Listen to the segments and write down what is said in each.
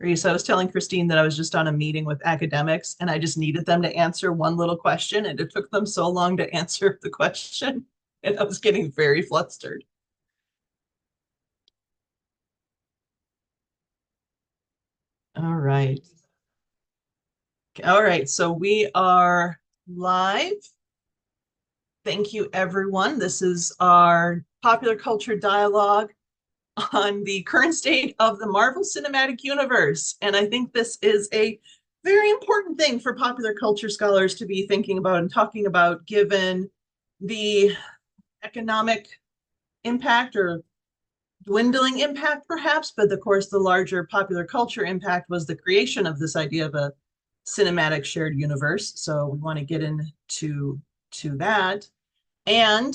Reece, I was telling Christine that I was just on a meeting with academics and I just needed them to answer one little question, and it took them so long to answer the question. And I was getting very flustered. All right. All right. So we are live. Thank you, everyone. This is our popular culture dialogue on the current state of the Marvel Cinematic Universe. And I think this is a very important thing for popular culture scholars to be thinking about and talking about, given the economic impact or dwindling impact, perhaps, but of course, the larger popular culture impact was the creation of this idea of a cinematic shared universe. So we want to get into that. And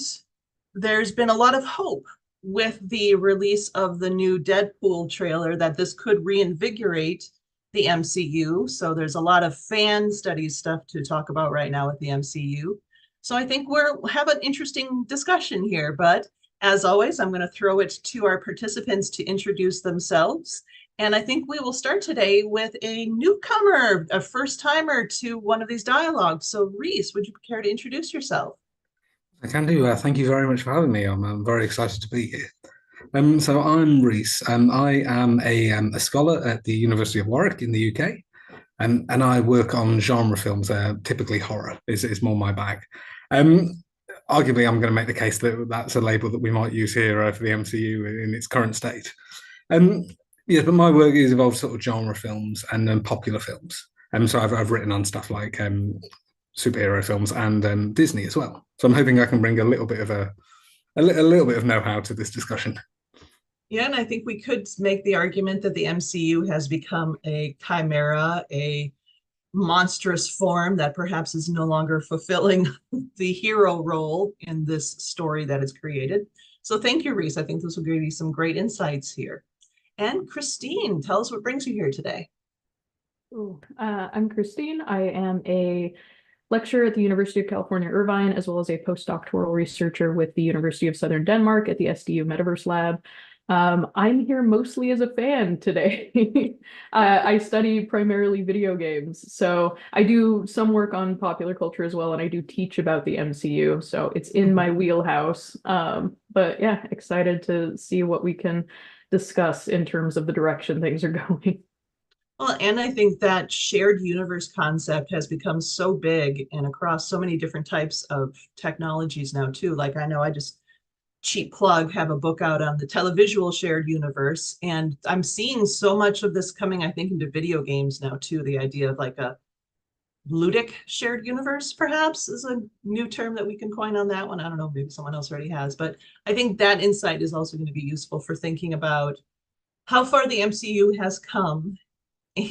there's been a lot of hope with the release of the new Deadpool trailer that this could reinvigorate the MCU. So there's a lot of fan studies stuff to talk about right now with the MCU. So I think we'll have an interesting discussion here. But as always, I'm going to throw it to our participants to introduce themselves. And I think we will start today with a newcomer, a first timer to one of these dialogues. So Reece, would you care to introduce yourself? I can do. Thank you very much for having me. I'm very excited to be here. So I'm Reece. I am a scholar at the University of Warwick in the UK, and I work on genre films. Typically, horror is more my bag. Um, Arguably, I'm going to make the case that that's a label that we might use here for the MCU in its current state. Um, yes, but my work is involved sort of genre films and popular films. So I've written on stuff like superhero films and Disney as well. So I'm hoping I can bring a little bit of a little bit of know-how to this discussion. Yeah, and I think we could make the argument that the MCU has become a chimera, a monstrous form that perhaps is no longer fulfilling the hero role in this story that is created. So thank you, Reece. I think this will give you some great insights here. And Christine, tell us what brings you here today. I'm Christine. I am a lecturer at the University of California, Irvine, as well as a postdoctoral researcher with the University of Southern Denmark at the SDU Metaverse Lab. I'm here mostly as a fan today. I study primarily video games, so I do some work on popular culture as well, and I do teach about the MCU, so it's in my wheelhouse. But yeah, excited to see what we can discuss in terms of the direction things are going. Well, and I think that shared universe concept has become so big and across so many different types of technologies now, too. Like, I know I just cheap plug have a book out on the televisual shared universe, and I'm seeing so much of this coming, I think, into video games now, too. The idea of like a ludic shared universe, perhaps, is a new term that we can coin on that one. I don't know, maybe someone else already has, but I think that insight is also going to be useful for thinking about how far the MCU has come.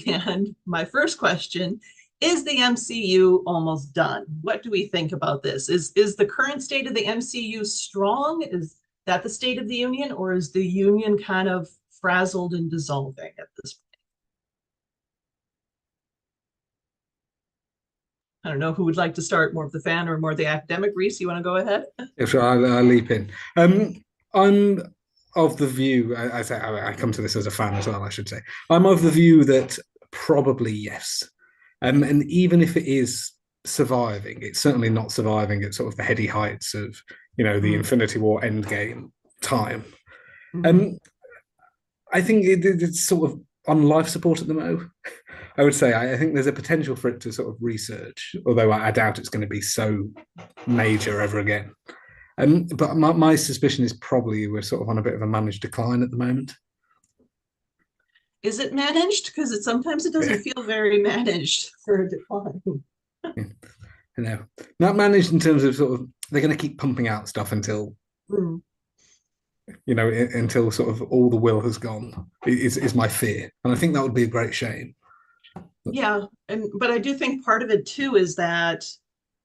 And my first question is, the MCU almost done? What do we think about this? Is the current state of the MCU strong? Is that the state of the union, or is the union kind of frazzled and dissolving at this point? I don't know who would like to start, more of the fan or more of the academic. Reece, you want to go ahead? If so, I'll leap in. I'm of the view. I say I come to this as a fan as well. I should say I'm of the view that probably yes. And even if it is surviving, it's certainly not surviving at sort of the heady heights of, the Infinity War Endgame time. Mm-hmm. I think it's sort of on life support at the moment. I would say I think there's a potential for it to sort of research, although I doubt it's going to be so major ever again. But my suspicion is probably we're sort of on a bit of a managed decline at the moment. Is it managed? Because sometimes it doesn't Yeah. feel very managed for a decline. Not managed in terms of sort of they're going to keep pumping out stuff until Mm. until sort of all the will has gone. Is my fear, and I think that would be a great shame. Yeah, but I do think part of it too is that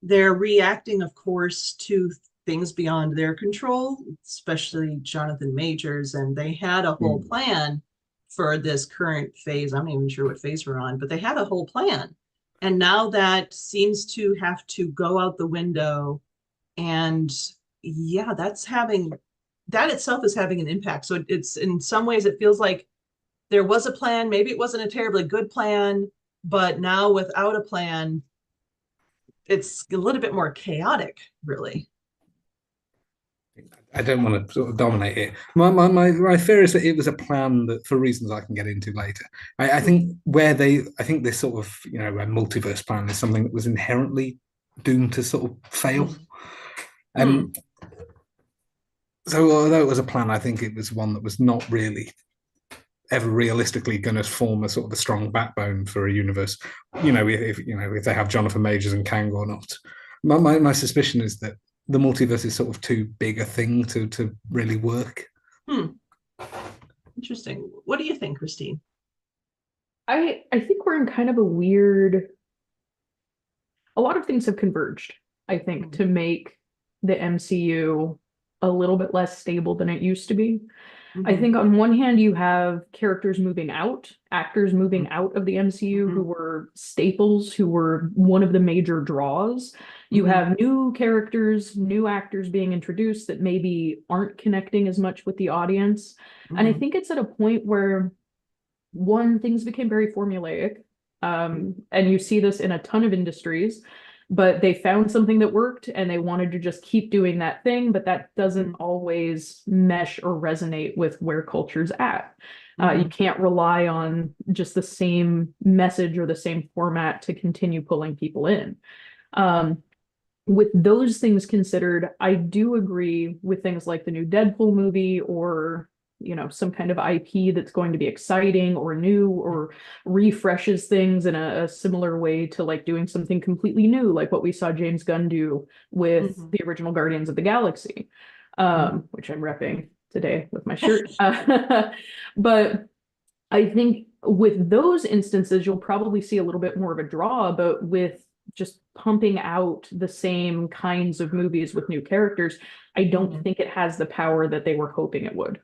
they're reacting, of course, to things beyond their control, especially Jonathan Majors, and they had a whole Mm. plan for this current phase. I'm not even sure what phase we're on, but they had a whole plan. And now that seems to have to go out the window. And yeah, that itself is having an impact. So it's in some ways, it feels like there was a plan. Maybe it wasn't a terribly good plan, but now without a plan, it's a little bit more chaotic, really. I don't want to sort of dominate it. My fear is that it was a plan that, for reasons I can get into later. I think I think this sort of a multiverse plan is something that was inherently doomed to sort of fail. And so, although it was a plan, I think it was one that was not really ever realistically going to form a sort of a strong backbone for a universe. If they have Jonathan Majors and Kang or not. My suspicion is that the multiverse is sort of too big a thing to really work. Interesting. What do you think, Christine? I think we're in kind of a weird. A lot of things have converged, I think, to make the MCU a little bit less stable than it used to be. I think on one hand, you have characters moving out, actors moving out of the MCU who were staples, who were one of the major draws. You have new characters, new actors being introduced that maybe aren't connecting as much with the audience. And I think it's at a point where, one, things became very formulaic. And you see this in a ton of industries, but they found something that worked and they wanted to just keep doing that thing, but that doesn't always mesh or resonate with where culture's at. You can't rely on just the same message or the same format to continue pulling people in. With those things considered, I do agree with things like the new Deadpool movie or some kind of IP that's going to be exciting or new or refreshes things in a similar way to like doing something completely new, like what we saw James Gunn do with the original Guardians of the Galaxy, which I'm repping today with my shirt. But I think with those instances, you'll probably see a little bit more of a draw, but with just pumping out the same kinds of movies with new characters, I don't think it has the power that they were hoping it would.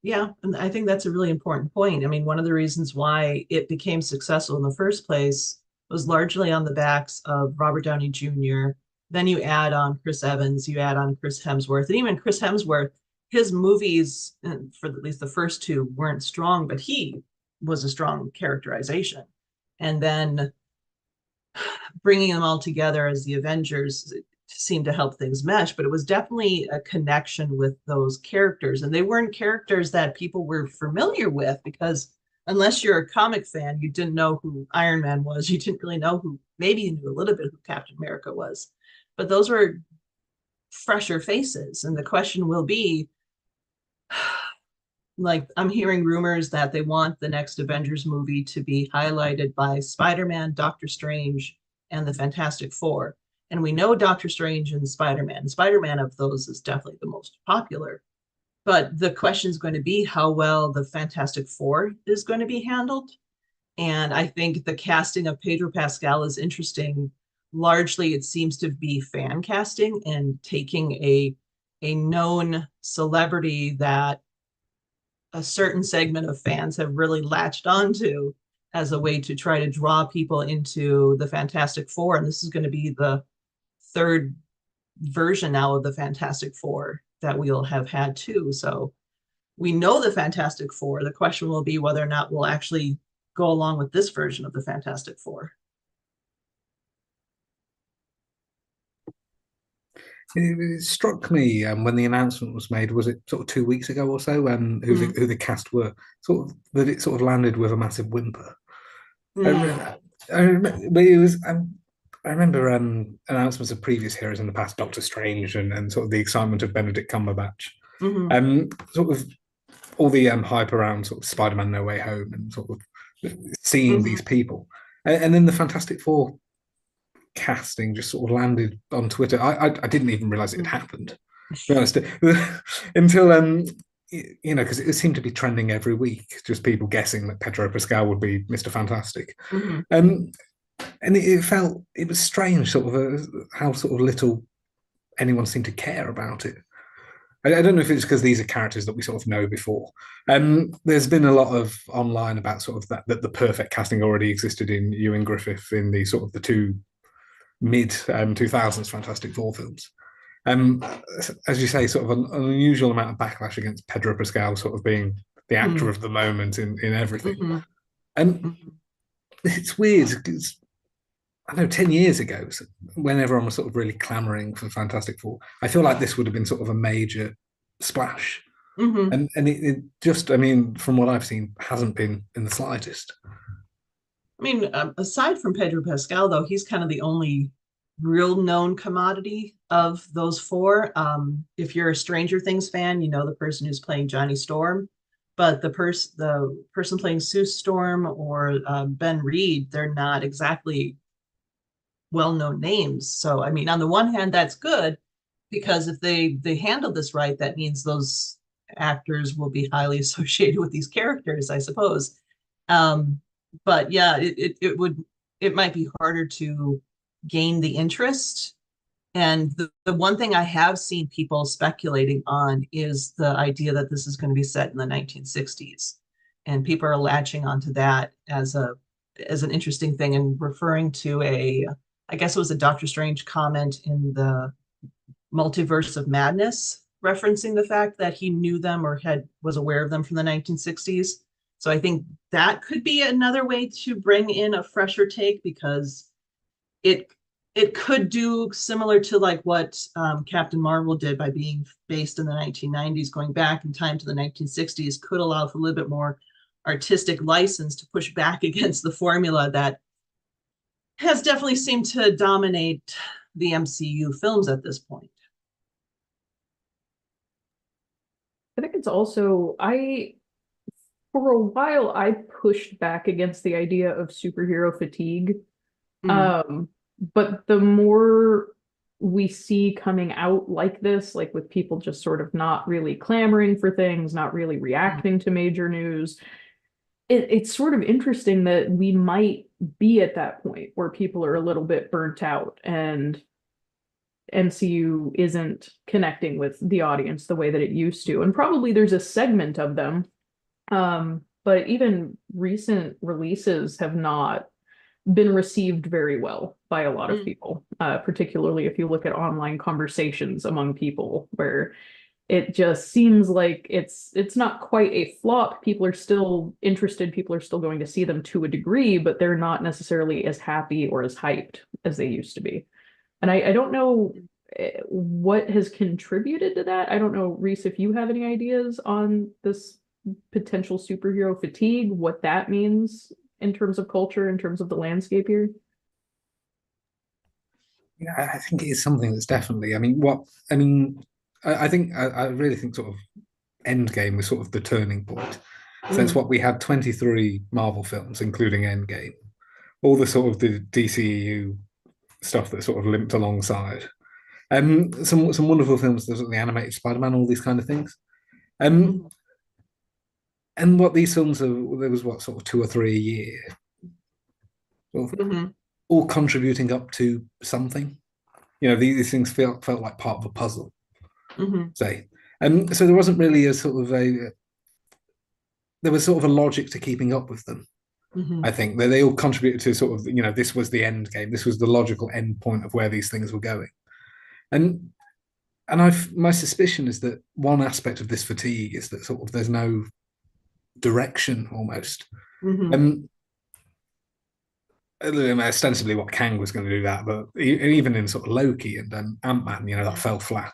Yeah, and I think that's a really important point. I mean, one of the reasons why it became successful in the first place was largely on the backs of Robert Downey Jr. Then you add on Chris Evans, you add on Chris Hemsworth, and even Chris Hemsworth, his movies, for at least the first two, weren't strong, but he was a strong characterization. And then bringing them all together as the Avengers seemed to help things mesh, but it was definitely a connection with those characters. And they weren't characters that people were familiar with, because unless you're a comic fan, you didn't know who Iron Man was. You didn't really know who, maybe you knew a little bit who Captain America was, but those were fresher faces. And the question will be, like, I'm hearing rumors that they want the next Avengers movie to be highlighted by Spider-Man, Doctor Strange, and the Fantastic Four. And we know Doctor Strange and Spider-Man. Spider-Man of those is definitely the most popular. But the question is going to be how well the Fantastic Four is going to be handled. And I think the casting of Pedro Pascal is interesting. Largely, it seems to be fan casting and taking a known celebrity that a certain segment of fans have really latched onto as a way to try to draw people into the Fantastic Four. And this is going to be the third version now of the Fantastic Four that we'll have had too. So we know the Fantastic Four. The question will be whether or not we'll actually go along with this version of the Fantastic Four. It struck me when the announcement was made, was it sort of 2 weeks ago or so, who the cast were, sort of that it sort of landed with a massive whimper. But it was. I remember announcements of previous heroes in the past, Doctor Strange and sort of the excitement of Benedict Cumberbatch. Sort of all the hype around sort of Spider-Man No Way Home and sort of seeing these people. And then the Fantastic Four casting just sort of landed on Twitter. I didn't even realize it had happened, to be honest, until because it seemed to be trending every week, just people guessing that Pedro Pascal would be Mr. Fantastic. And it was strange, sort of how sort of little anyone seemed to care about it. I don't know if it's because these are characters that we sort of know before. There's been a lot of online about sort of that the perfect casting already existed in Ewan Griffith in the sort of the two mid 2000s Fantastic Four films. As you say, sort of an unusual amount of backlash against Pedro Pascal sort of being the actor of the moment in everything. Mhm. And Mhm. it's weird because I know 10 years ago, so when everyone was sort of really clamoring for Fantastic Four, I feel like this would have been sort of a major splash. Mhm. And it just, I mean, from what I've seen, hasn't been in the slightest. I mean, aside from Pedro Pascal, though, he's kind of the only real known commodity of those four. If you're a Stranger Things fan, you know the person who's playing Johnny Storm, but the person playing Sue Storm or Ben Reed, they're not exactly well-known names. So, I mean, on the one hand, that's good because if they handle this right, that means those actors will be highly associated with these characters, I suppose. Um, but yeah, it might be harder to gain the interest. And the one thing I have seen people speculating on is the idea that this is going to be set in the 1960s. And people are latching onto that as an interesting thing and referring to I guess it was a Doctor Strange comment in the Multiverse of Madness, referencing the fact that he knew them or was aware of them from the 1960s. So I think that could be another way to bring in a fresher take because it it could do similar to like what Captain Marvel did by being based in the 1990s, going back in time to the 1960s, could allow for a little bit more artistic license to push back against the formula that has definitely seemed to dominate the MCU films at this point. I think it's also for a while I pushed back against the idea of superhero fatigue. Mm, But the more we see coming out like this, like with people just sort of not really clamoring for things, not really mm, reacting to major news, it's sort of interesting that we might be at that point where people are a little bit burnt out and MCU isn't connecting with the audience the way that it used to. And probably there's a segment of them. But even recent releases have not been received very well by a lot of mm, people, particularly if you look at online conversations among people where it just seems like it's not quite a flop. People are still interested, people are still going to see them to a degree, but they're not necessarily as happy or as hyped as they used to be. And I don't know what has contributed to that. I don't know, Reece, if you have any ideas on this potential superhero fatigue, what that means in terms of culture, in terms of the landscape here. Yeah, I think it is something that's definitely. I mean, I mean, I think I really think sort of Endgame was sort of the turning point. So it's mm, what we had 23 Marvel films, including Endgame, all the sort of the DCEU stuff that sort of limped alongside. Some wonderful films, there's the animated Spider-Man, all these kind of things. Um, mm, and what these films are, there was what sort of two or three a year, sort of mm, all contributing up to something. You know, these things felt like part of a puzzle, mm, say. So there wasn't really a sort of there was sort of a logic to keeping up with them. I mm, think they all contributed to sort of, you know, this was the end game. This was the logical end point of where these things were going. And my suspicion is that one aspect of this fatigue is that sort of there's no direction almost. mm, Um, ostensibly what Kang was going to do that, but even in sort of Loki and Ant-Man, you know, that fell flat.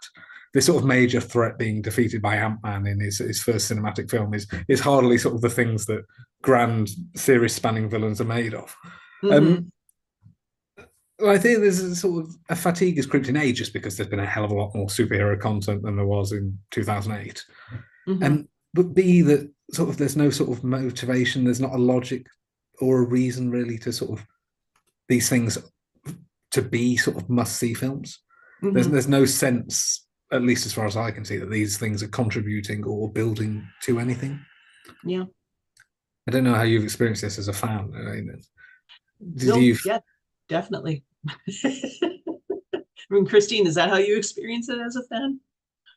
This sort of major threat being defeated by Ant-Man in his first cinematic film is hardly sort of the things that grand series spanning villains are made of. mm, Um, I think there's a sort of a fatigue has creeped in A just because there's been a hell of a lot more superhero content than there was in 2008. mm, And but B, that sort of there's no sort of motivation, there's not a logic or a reason really to sort of these things to be sort of must see films. mm. There's no sense, at least as far as I can see, that these things are contributing or building to anything. Yeah. I don't know how you've experienced this as a fan. I mean, did No, you? yeah, definitely. I mean, Christine, is that how you experience it as a fan?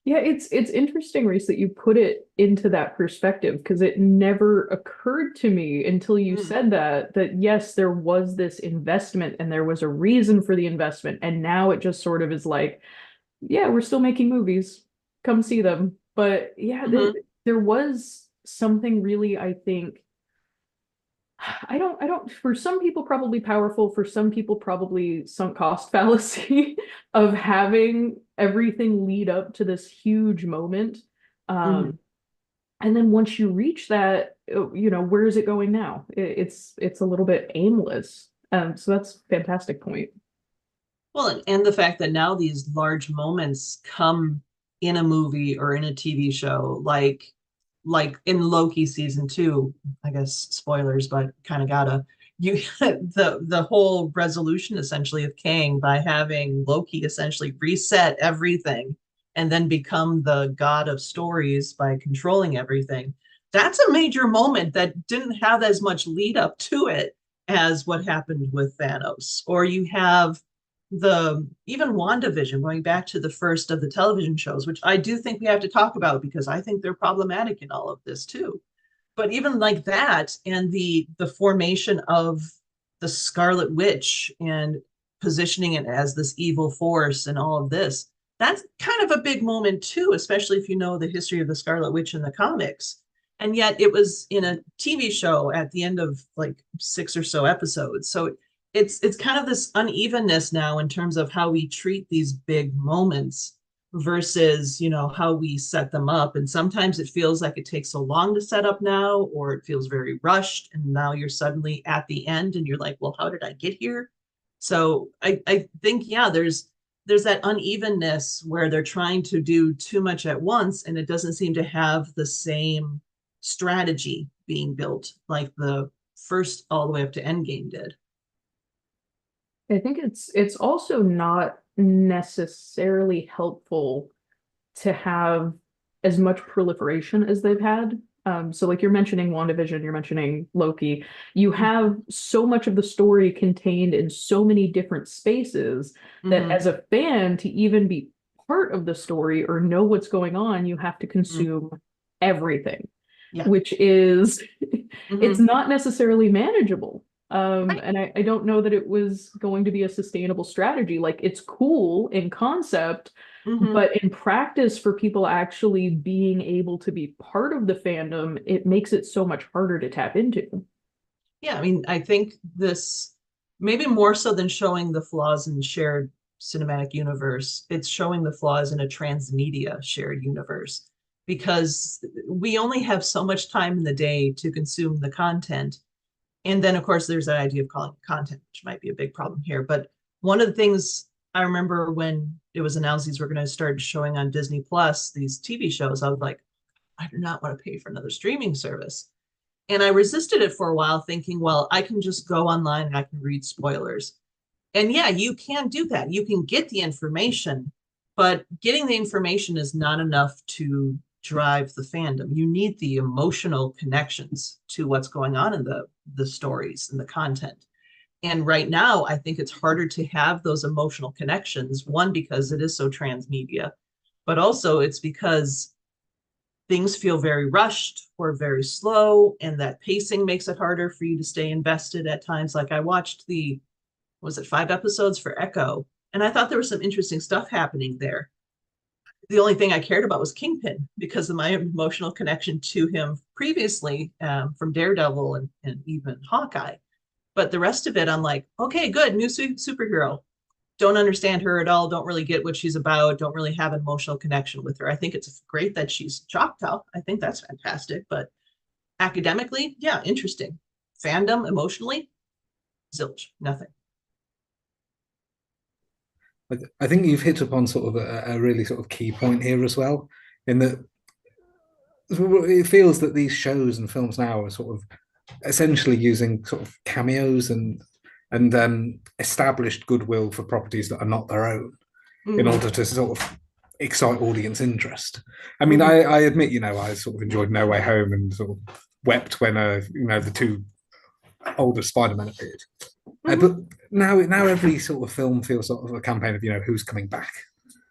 Yeah, it's interesting, Reece, that you put it into that perspective because it never occurred to me until you Mm, said that yes, there was this investment and there was a reason for the investment, and now it just sort of is like, yeah, we're still making movies. Come see them. But yeah, mhm, there was something really, I think, for some people probably powerful, for some people probably sunk cost fallacy of having everything lead up to this huge moment. Mhm. And then once you reach that, where is it going now? It's a little bit aimless. So that's a fantastic point. Well, and the fact that now these large moments come in a movie or in a TV show, like in Loki season 2, I guess spoilers, but kind of gotta you the whole resolution essentially of Kang by having Loki essentially reset everything and then become the god of stories by controlling everything. That's a major moment that didn't have as much lead up to it as what happened with Thanos. Or you have the even WandaVision, going back to the first of the television shows, which I do think we have to talk about because I think they're problematic in all of this too. But even like that, and the formation of the Scarlet Witch and positioning it as this evil force and all of this, that's kind of a big moment too, especially if you know the history of the Scarlet Witch in the comics. And yet it was in a TV show at the end of like 6 or so episodes. So it's kind of this unevenness now in terms of how we treat these big moments versus how we set them up. And sometimes it feels like it takes so long to set up now, or it feels very rushed and now you're suddenly at the end and you're like, well, how did I get here? So I think, yeah, there's that unevenness where they're trying to do too much at once and it doesn't seem to have the same strategy being built like the first all the way up to Endgame did. I think it's also not necessarily helpful to have as much proliferation as they've had. So like you're mentioning WandaVision, you're mentioning Loki, you have so much of the story contained in so many different spaces that Mm-hmm. as a fan, to even be part of the story or know what's going on, you have to consume everything, Yeah. which is it's Mm-hmm. not necessarily manageable. Right. And I don't know that it was going to be a sustainable strategy. Like it's cool in concept, Mm-hmm. but in practice, for people actually being able to be part of the fandom, it makes it so much harder to tap into. Yeah, I mean, I think this maybe more so than showing the flaws in shared cinematic universe, it's showing the flaws in a transmedia shared universe because we only have so much time in the day to consume the content. And then, of course, there's that idea of calling it content, which might be a big problem here. But one of the things I remember when it was announced these were going to start showing on Disney Plus, these TV shows, I was like, I do not want to pay for another streaming service. And I resisted it for a while, thinking, well, I can just go online and I can read spoilers. And yeah, you can do that. You can get the information, but getting the information is not enough to drive the fandom. You need the emotional connections to what's going on in the stories and the content. And right now, I think it's harder to have those emotional connections. One, because it is so transmedia, but also it's because things feel very rushed or very slow, and that pacing makes it harder for you to stay invested at times. Like I watched was it 5 episodes for Echo, and I thought there was some interesting stuff happening there. The only thing I cared about was Kingpin because of my emotional connection to him previously from Daredevil and even Hawkeye. But the rest of it, I'm like, okay, good, new superhero. Don't understand her at all. Don't really get what she's about. Don't really have an emotional connection with her. I think it's great that she's Choctaw. I think that's fantastic. But academically, yeah, interesting. Fandom, emotionally, zilch, nothing. I think you've hit upon sort of a really sort of key point here as well, in that it feels that these shows and films now are sort of essentially using sort of cameos and established goodwill for properties that are not their own in Mm-hmm. order to sort of excite audience interest. I mean, Mm-hmm. I admit, I sort of enjoyed No Way Home and sort of wept when the two older Spider-Man appeared. But Mm-hmm. now every sort of film feels sort of a campaign of who's coming back.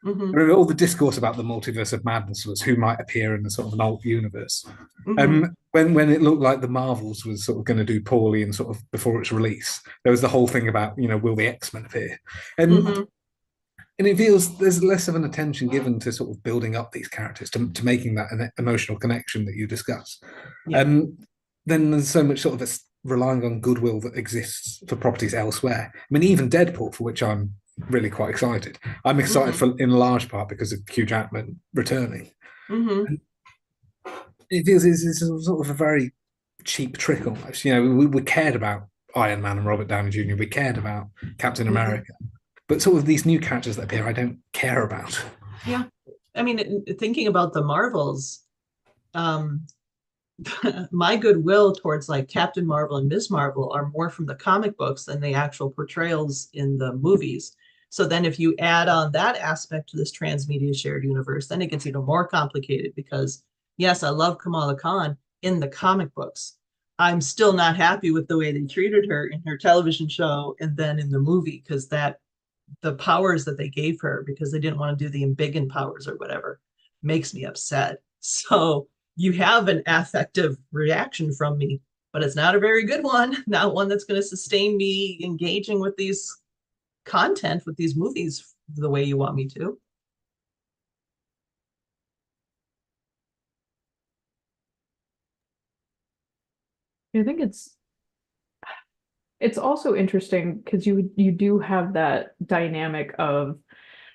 Mm-hmm. I mean, all the discourse about the multiverse of madness was who might appear in the sort of an alt universe. Mm-hmm. When it looked like the Marvels was sort of going to do poorly and sort of before its release, there was the whole thing about will the X-Men appear? And Mm-hmm. And it feels there's less of an attention given to sort of building up these characters, to making that an emotional connection that you discuss. Yeah. Then there's so much sort of relying on goodwill that exists for properties elsewhere. I mean, even Deadpool, for which I'm really quite excited. I'm excited for in large part because of Hugh Jackman returning. It feels it's sort of a very cheap trick almost. You know, we cared about Iron Man and Robert Downey Jr. We cared about Captain America. But sort of these new characters that appear, I don't care about. Yeah. I mean, thinking about the Marvels, my goodwill towards like Captain Marvel and Ms. Marvel are more from the comic books than the actual portrayals in the movies. So then if you add on that aspect to this transmedia shared universe, then it gets even more complicated because, yes, I love Kamala Khan in the comic books. I'm still not happy with the way they treated her in her television show and then in the movie, because the powers that they gave her, because they didn't want to do the embiggen powers or whatever, makes me upset. So you have an affective reaction from me, but it's not a very good one, not one that's going to sustain me engaging with these content, with these movies the way you want me to. I think it's also interesting because you do have that dynamic of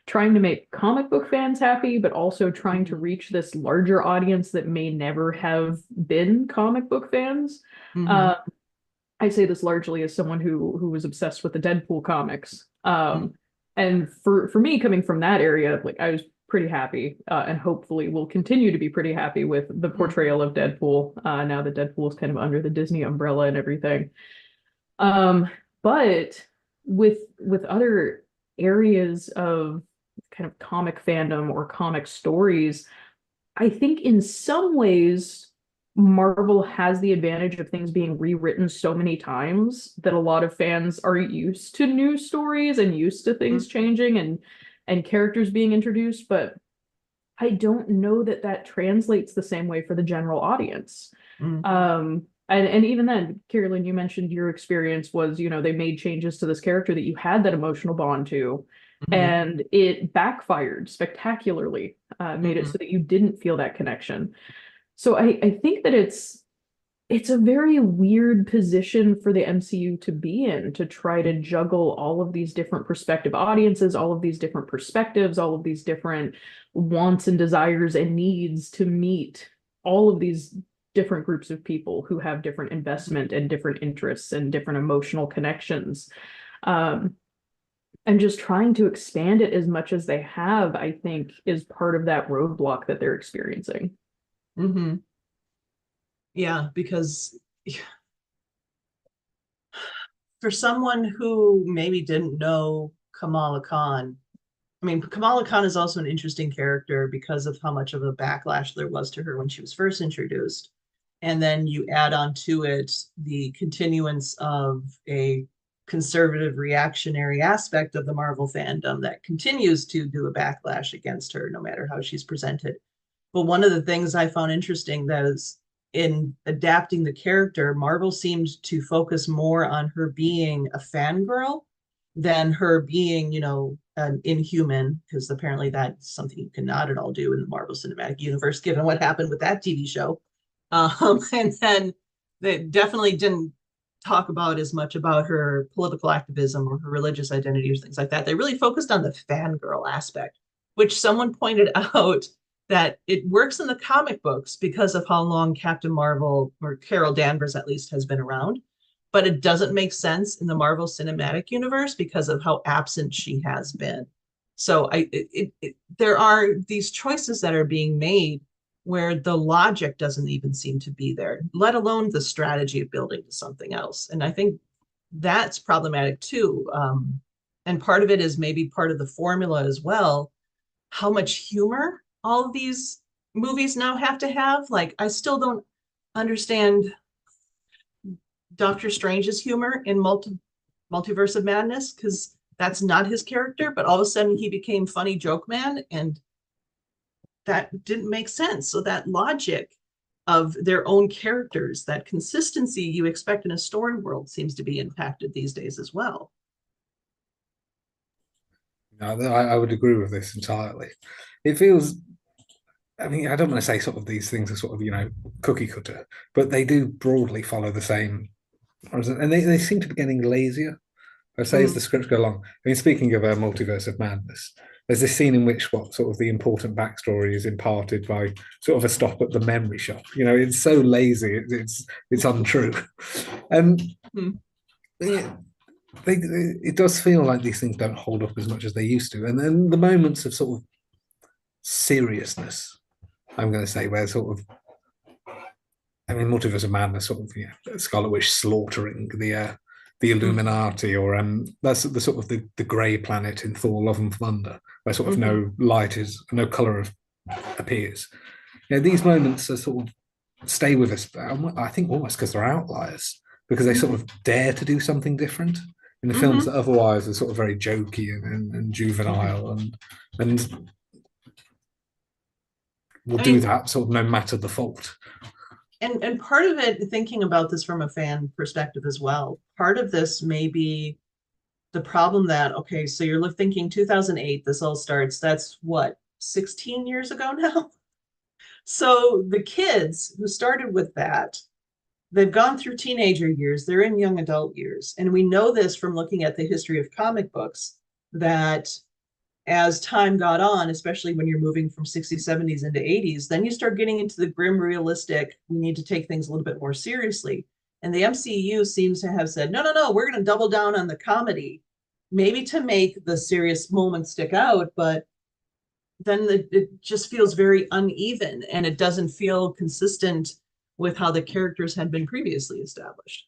trying to make comic book fans happy, but also trying to reach this larger audience that may never have been comic book fans. I say this largely as someone who was obsessed with the Deadpool comics. And for me, coming from that area, like I was pretty happy, and hopefully will continue to be pretty happy with the portrayal of Deadpool, now that Deadpool is kind of under the Disney umbrella and everything. But with other areas of kind of comic fandom or comic stories, I think in some ways Marvel has the advantage of things being rewritten so many times that a lot of fans are used to new stories and used to things changing and characters being introduced, but I don't know that that translates the same way for the general audience. And even then, Carolyn, you mentioned your experience was, you know, they made changes to this character that you had that emotional bond to, and it backfired spectacularly, made it so that you didn't feel that connection. So I think that it's a very weird position for the MCU to be in, to try to juggle all of these different prospective audiences, all of these different perspectives, all of these different wants and desires and needs to meet all of these different groups of people who have different investment and different interests and different emotional connections. And just trying to expand it as much as they have, I think, is part of that roadblock that they're experiencing. Yeah, because for someone who maybe didn't know Kamala Khan, I mean, Kamala Khan is also an interesting character because of how much of a backlash there was to her when she was first introduced. And then you add on to it the continuance of a conservative reactionary aspect of the Marvel fandom that continues to do a backlash against her no matter how she's presented. But one of the things I found interesting that is in adapting the character, Marvel seemed to focus more on her being a fangirl than her being, you know, an inhuman, because apparently that's something you cannot at all do in the Marvel Cinematic Universe, given what happened with that TV show. And then they definitely didn't talk about as much about her political activism or her religious identity or things like that. They really focused on the fangirl aspect, which someone pointed out that it works in the comic books because of how long Captain Marvel, or Carol Danvers at least, has been around. But it doesn't make sense in the Marvel Cinematic Universe because of how absent she has been. So there are these choices that are being made where the logic doesn't even seem to be there, let alone the strategy of building to something else. And I think that's problematic too. And part of it is maybe part of the formula as well, how much humor all of these movies now have to have. Like, I still don't understand Doctor Strange's humor in Multiverse of Madness, because that's not his character, but all of a sudden he became funny joke man, and that didn't make sense. So that logic of their own characters, that consistency you expect in a story world, seems to be impacted these days as well. I would agree with this entirely. It feels, I mean, I don't want to say sort of these things are sort of, cookie cutter, but they do broadly follow the same, and they seem to be getting lazier. I say as the scripts go along. I mean, speaking of a multiverse of madness, there's this scene in which what sort of the important backstory is imparted by sort of a stop at the memory shop. It's so lazy, it's untrue. It does feel like these things don't hold up as much as they used to, and then the moments of sort of seriousness, I'm going to say, where sort of, I mean, Multiverse of Madness, sort of, Scarlet Witch slaughtering the Illuminati, or that's the sort of the grey planet in Thor: Love and Thunder, where sort of no light is, no color appears. These moments are sort of stay with us. I think almost because they're outliers, because they sort of dare to do something different in the films that otherwise are sort of very jokey and juvenile and will do that sort of no matter the fault. And part of it, thinking about this from a fan perspective as well, part of this may be the problem that, okay, so you're thinking 2008, this all starts, that's what, 16 years ago now? So the kids who started with that, they've gone through teenager years, they're in young adult years. And we know this from looking at the history of comic books, that as time got on, especially when you're moving from 60s, 70s into 80s, then you start getting into the grim realistic, we need to take things a little bit more seriously. And the MCU seems to have said, no, we're going to double down on the comedy, maybe to make the serious moments stick out, but then it just feels very uneven, and it doesn't feel consistent with how the characters had been previously established.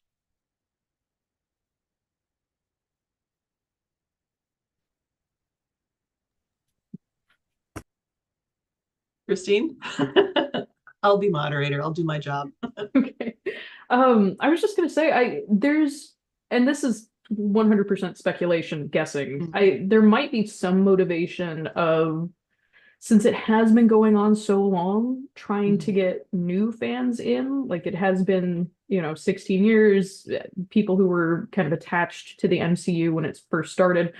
Christine? I'll be moderator. I'll do my job. Okay. I was just gonna say, and this is 100% speculation, guessing. There might be some motivation of, since it has been going on so long, trying to get new fans in. Like, it has been, 16 years. People who were kind of attached to the MCU when it first started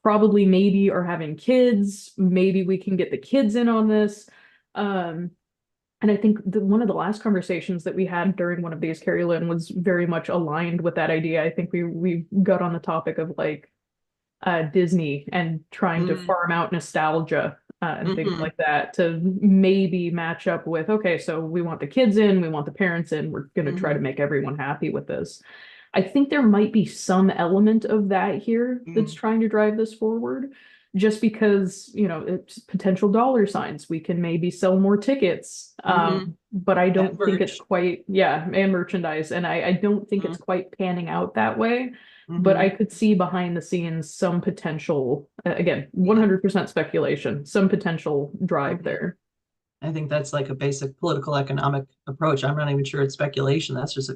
probably maybe are having kids. Maybe we can get the kids in on this. And I think one of the last conversations that we had during one of these, Carrie Lynn, was very much aligned with that idea. I think we got on the topic of like Disney and trying to farm out nostalgia and things like that to maybe match up with, okay, so we want the kids in, we want the parents in, we're going to try to make everyone happy with this. I think there might be some element of that here that's trying to drive this forward. Just because, it's potential dollar signs. We can maybe sell more tickets. But I don't think it's quite, and merchandise. And I don't think it's quite panning out that way. But I could see behind the scenes some potential, again, 100% speculation, some potential drive there. I think that's like a basic political economic approach. I'm not even sure it's speculation. That's just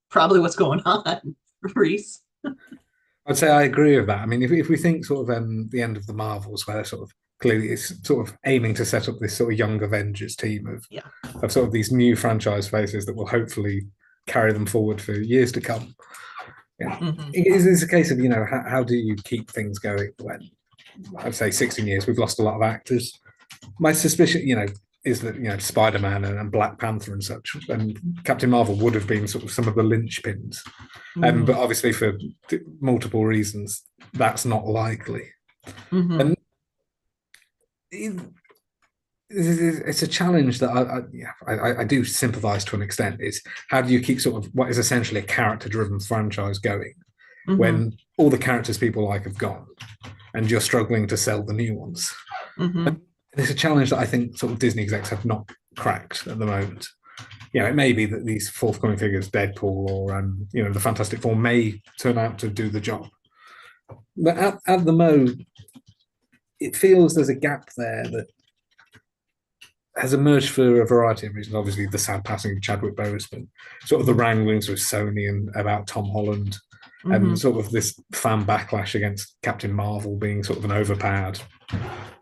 probably what's going on, Reece. I'd say I agree with that. I mean, if we think sort of the end of the Marvels, where sort of clearly it's sort of aiming to set up this sort of young Avengers team of sort of these new franchise faces that will hopefully carry them forward for years to come. It's a case of, how do you keep things going when, I'd say 16 years, we've lost a lot of actors. My suspicion, is that, Spider-Man and Black Panther and such, and Captain Marvel would have been sort of some of the linchpins. But obviously for multiple reasons, that's not likely. And it's a challenge that I do sympathize to an extent, is how do you keep sort of what is essentially a character-driven franchise going when all the characters people like have gone and you're struggling to sell the new ones. It's a challenge that I think sort of Disney execs have not cracked at the moment. It may be that these forthcoming figures, Deadpool or the Fantastic Four, may turn out to do the job. But at the moment, it feels there's a gap there that has emerged for a variety of reasons. Obviously, the sad passing of Chadwick Boseman, sort of the wranglings with Sony and about Tom Holland, and sort of this fan backlash against Captain Marvel being sort of an overpowered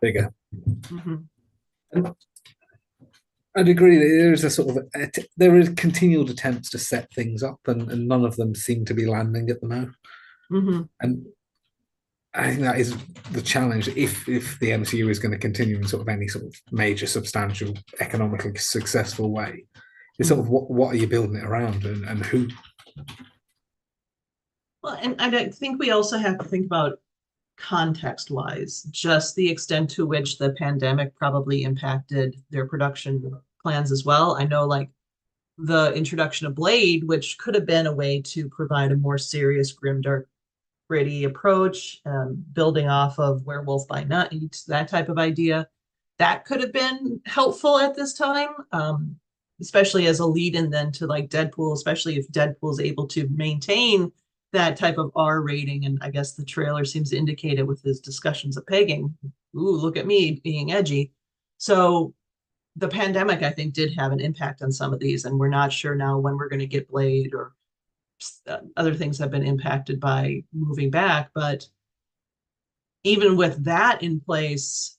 figure. And I'd agree that there is a sort of there is continual attempts to set things up, and none of them seem to be landing at the moment. And I think that is the challenge if the MCU is going to continue in sort of any sort of major, substantial, economically successful way. It's sort of what are you building it around, and who? Well, and I think we also have to think about context-wise, just the extent to which the pandemic probably impacted their production plans as well. I know, like, the introduction of Blade, which could have been a way to provide a more serious, grim, dark, gritty approach, building off of Werewolf by Night, that type of idea, that could have been helpful at this time, especially as a lead-in then to like Deadpool, especially if Deadpool is able to maintain that type of R rating. And I guess the trailer seems to indicate it with his discussions of pegging. Ooh, look at me being edgy. So the pandemic, I think, did have an impact on some of these, and we're not sure now when we're going to get Blade, or other things have been impacted by moving back. But even with that in place,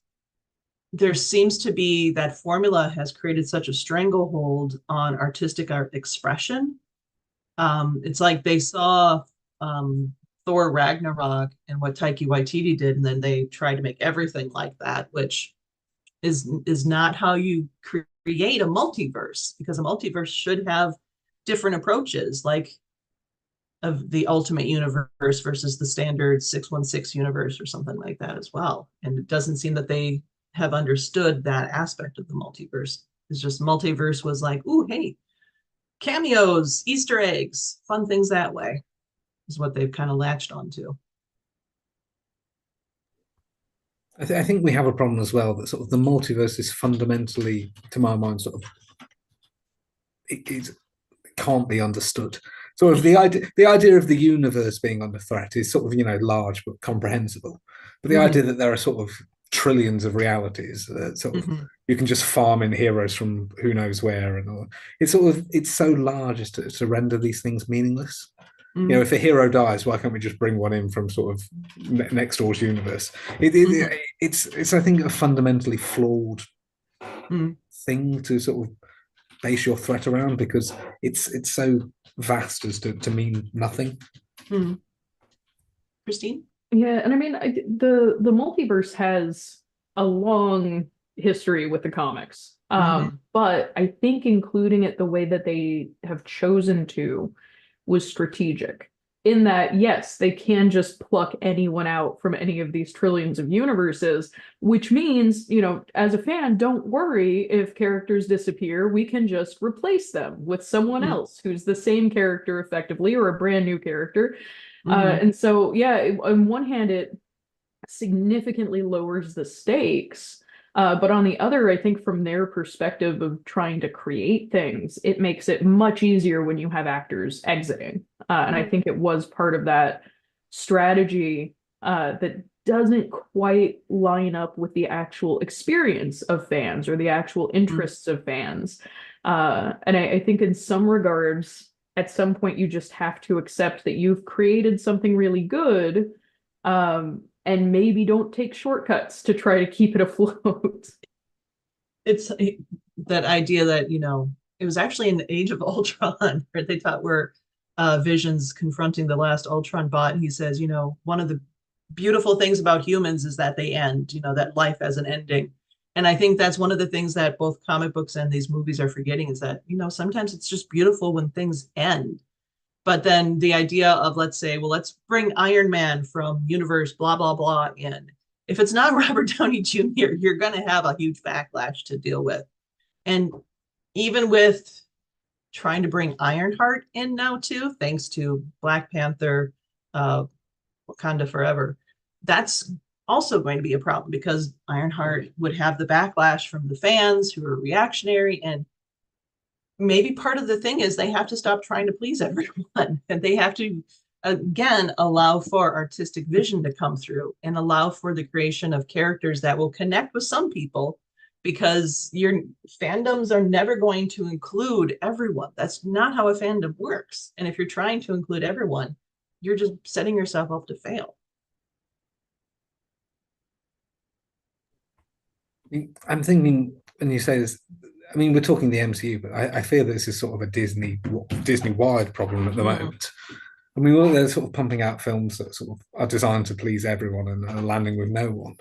there seems to be that formula has created such a stranglehold on artistic art expression. It's like they saw Thor Ragnarok and what Taika Waititi did, and then they tried to make everything like that, which is not how you create a multiverse, because a multiverse should have different approaches, like of the Ultimate Universe versus the standard 616 universe or something like that as well. And it doesn't seem that they have understood that aspect of the multiverse. It's just multiverse was like, ooh, hey, cameos, Easter eggs, fun things that way is what they've kind of latched onto. I think we have a problem as well that sort of the multiverse is fundamentally, to my mind, sort of it can't be understood. Sort of the idea of the universe being under threat is sort of, large but comprehensible. But the idea that there are sort of trillions of realities that sort of you can just farm in heroes from who knows where, and all, it's so large as to render these things meaningless. If a hero dies, why can't we just bring one in from sort of next door's universe? It's I think a fundamentally flawed thing to sort of base your threat around, because it's so vast as to mean nothing. Christine? Yeah, and I mean, the multiverse has a long history with the comics, but I think including it the way that they have chosen to was strategic. In that, yes, they can just pluck anyone out from any of these trillions of universes, which means, as a fan, don't worry if characters disappear. We can just replace them with someone else who's the same character effectively, or a brand new character. And so, yeah, on one hand, it significantly lowers the stakes. But on the other, I think from their perspective of trying to create things, it makes it much easier when you have actors exiting. And I think it was part of that strategy that doesn't quite line up with the actual experience of fans or the actual interests of fans. And I think in some regards, at some point, you just have to accept that you've created something really good. And maybe don't take shortcuts to try to keep it afloat. It's that idea that, it was actually in the Age of Ultron where they thought were Vision's confronting the last Ultron bot. And he says, one of the beautiful things about humans is that they end, that life has an ending. And I think that's one of the things that both comic books and these movies are forgetting, is that, sometimes it's just beautiful when things end. But then the idea of, let's say, well, let's bring Iron Man from universe blah, blah, blah in. If it's not Robert Downey Jr., you're going to have a huge backlash to deal with. And even with trying to bring Ironheart in now, too, thanks to Black Panther, Wakanda Forever, that's also going to be a problem, because Ironheart would have the backlash from the fans who are reactionary. And maybe part of the thing is they have to stop trying to please everyone, and they have to, again, allow for artistic vision to come through and allow for the creation of characters that will connect with some people, because your fandoms are never going to include everyone. That's not how a fandom works. And if you're trying to include everyone, you're just setting yourself up to fail. I'm thinking, when you say this, I mean, we're talking the MCU, but I fear this is sort of a Disney-wide problem at the moment. I mean, well, they're sort of pumping out films that sort of are designed to please everyone and are landing with no one.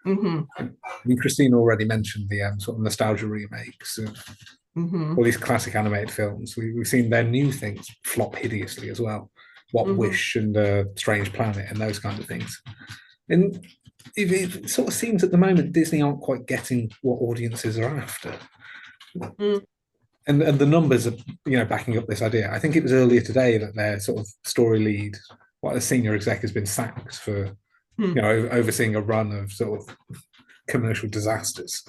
I mean, Christine already mentioned the sort of nostalgia remakes of all these classic animated films. We've seen their new things flop hideously as well. What Wish and Strange Planet and those kinds of things. And it sort of seems at the moment Disney aren't quite getting what audiences are after. And the numbers are, backing up this idea. I think it was earlier today that their sort of story lead, a senior exec, has been sacked for, overseeing a run of sort of commercial disasters.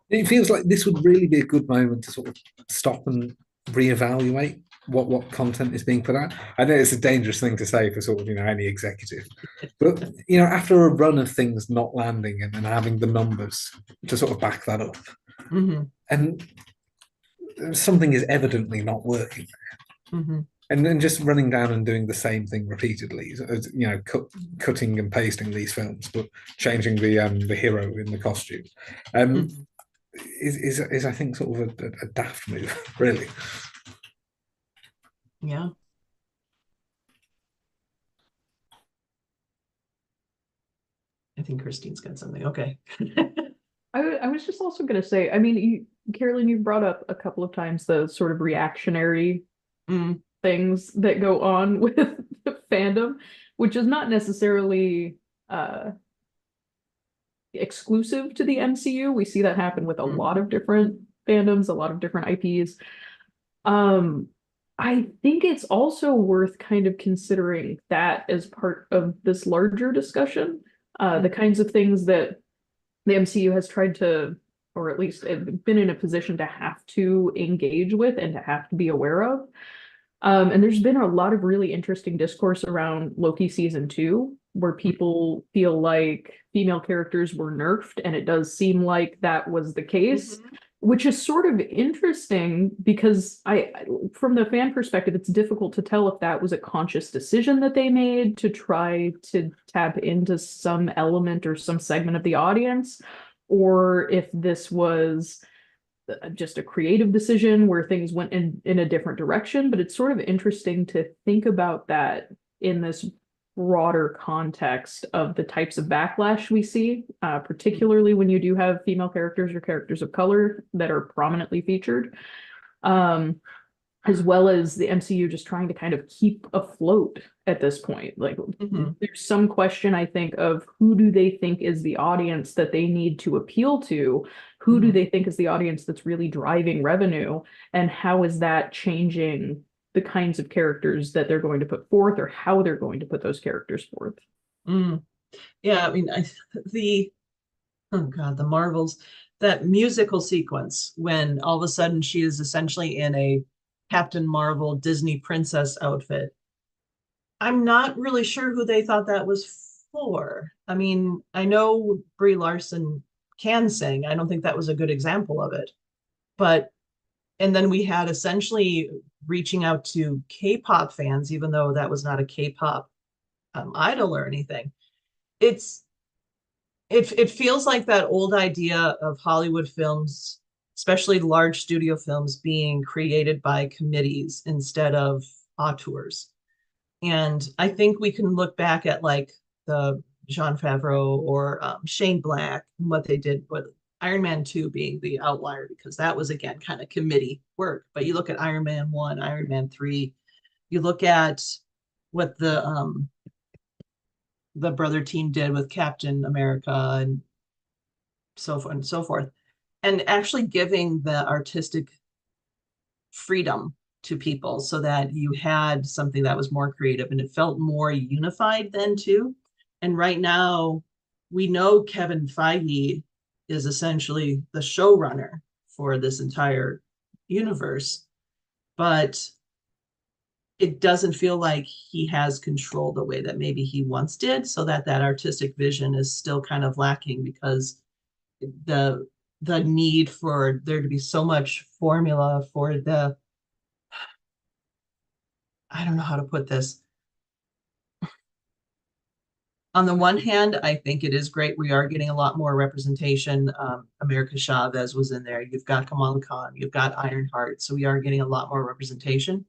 It feels like this would really be a good moment to sort of stop and reevaluate what content is being put out. I know it's a dangerous thing to say for sort of any executive, but after a run of things not landing and having the numbers to sort of back that up, and something is evidently not working, and then just running down and doing the same thing repeatedly, cutting and pasting these films, but changing the hero in the costume. Is I think sort of a daft move, really. Yeah. I think Christine's got something. Okay. I was just also going to say, I mean, Carolyn, you brought up a couple of times the sort of reactionary things that go on with fandom, which is not necessarily exclusive to the MCU. We see that happen with a lot of different fandoms, a lot of different IPs. I think it's also worth kind of considering that as part of this larger discussion, the kinds of things that the MCU has tried to, or at least been in a position to have to engage with and to have to be aware of. And there's been a lot of really interesting discourse around Loki season 2, where people feel like female characters were nerfed, and it does seem like that was the case, which is sort of interesting because from the fan perspective, it's difficult to tell if that was a conscious decision that they made to try to tap into some element or some segment of the audience, or if this was just a creative decision where things went in a different direction. But it's sort of interesting to think about that in this broader context of the types of backlash we see, particularly when you do have female characters or characters of color that are prominently featured, as well as the MCU just trying to kind of keep afloat at this point. Like, there's some question, I think, of who do they think is the audience that they need to appeal to? Who do they think is the audience that's really driving revenue? And how is that changing the kinds of characters that they're going to put forth, or how they're going to put those characters forth? Yeah, I mean, the Marvels, that musical sequence when all of a sudden she is essentially in a Captain Marvel Disney princess outfit. I'm not really sure who they thought that was for. I mean, I know Brie Larson can sing. I don't think that was a good example of it. But, and then we had essentially reaching out to K-pop fans, even though that was not a K-pop idol or anything. It feels like that old idea of Hollywood films, especially large studio films, being created by committees instead of auteurs. And I think we can look back at like the Jon Favreau or Shane Black and what they did with Iron Man 2 being the outlier, because that was, again, kind of committee work. But you look at Iron Man 1, Iron Man 3, you look at what the brother team did with Captain America and so forth and so forth, and actually giving the artistic freedom to people so that you had something that was more creative and it felt more unified then too. And right now we know Kevin Feige is essentially the showrunner for this entire universe, but it doesn't feel like he has control the way that maybe he once did, so that artistic vision is still kind of lacking because the need for there to be so much formula for the, I don't know how to put this. On the one hand, I think it is great. We are getting a lot more representation. America Chavez was in there. You've got Kamala Khan. You've got Ironheart. So we are getting a lot more representation.